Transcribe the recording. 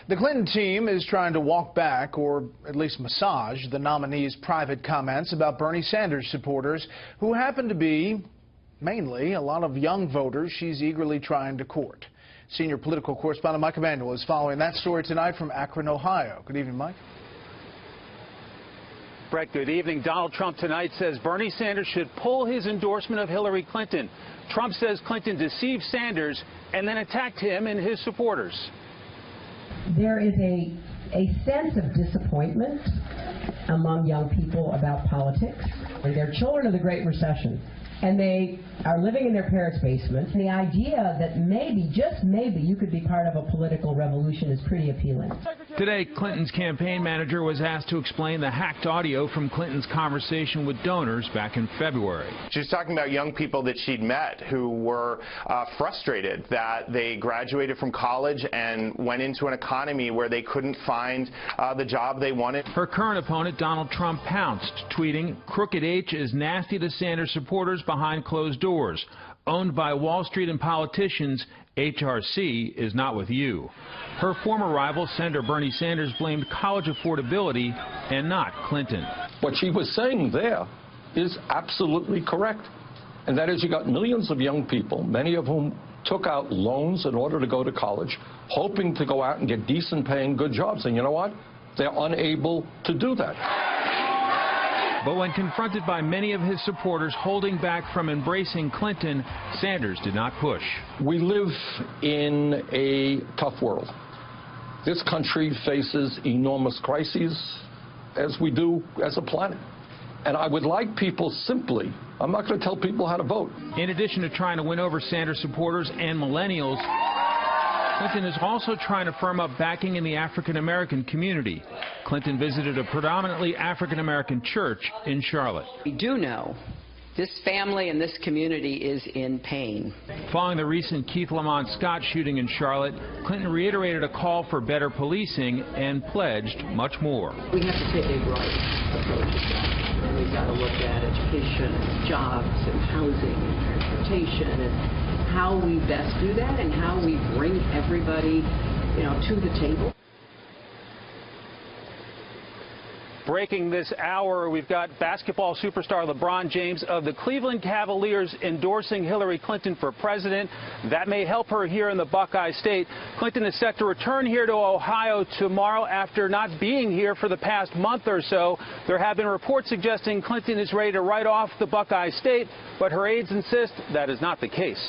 The Clinton team is trying to walk back, or at least massage, the nominee's private comments about Bernie Sanders supporters, who happen to be, mainly, a lot of young voters she's eagerly trying to court. Senior political correspondent Mike Emanuel is following that story tonight from Akron, Ohio. Good evening, Mike. Brett, good evening. Donald Trump tonight says Bernie Sanders should pull his endorsement of Hillary Clinton. Trump says Clinton deceived Sanders and then attacked him and his supporters. There is a sense of disappointment among young people about politics. They're children of the Great Recession, and they are living in their parents' basements. And the idea that maybe, just maybe, you could be part of a political revolution is pretty appealing. Today, Clinton's campaign manager was asked to explain the hacked audio from Clinton's conversation with donors back in February. She was talking about young people that she'd met who were frustrated that they graduated from college and went into an economy where they couldn't find the job they wanted. Her current opponent, Donald Trump, pounced, tweeting, "Crooked H is nasty to Sanders supporters behind closed doors. Owned by Wall Street and politicians, HRC is not with you." Her former rival, Senator Bernie Sanders, blamed college affordability and not Clinton. What she was saying there is absolutely correct. And that is, you got millions of young people, many of whom took out loans in order to go to college, hoping to go out and get decent paying good jobs. And you know what? They're unable to do that. But when confronted by many of his supporters holding back from embracing Clinton, Sanders did not push. We live in a tough world. This country faces enormous crises, as we do as a planet. And I would like people simply, I'm not going to tell people how to vote. In addition to trying to win over Sanders supporters and millennials, Clinton is also trying to firm up backing in the African-American community. Clinton visited a predominantly African-American church in Charlotte. We do know this family and this community is in pain. Following the recent Keith Lamont Scott shooting in Charlotte, Clinton reiterated a call for better policing and pledged much more. We have to take a broad approach to that. And we've got to look at education, and jobs, and housing, and transportation, and how we best do that, and how we bring everybody, to the table. Breaking this hour, we've got basketball superstar LeBron James of the Cleveland Cavaliers endorsing Hillary Clinton for president. That may help her here in the Buckeye State. Clinton is set to return here to Ohio tomorrow after not being here for the past month or so. There have been reports suggesting Clinton is ready to write off the Buckeye State, but her aides insist that is not the case.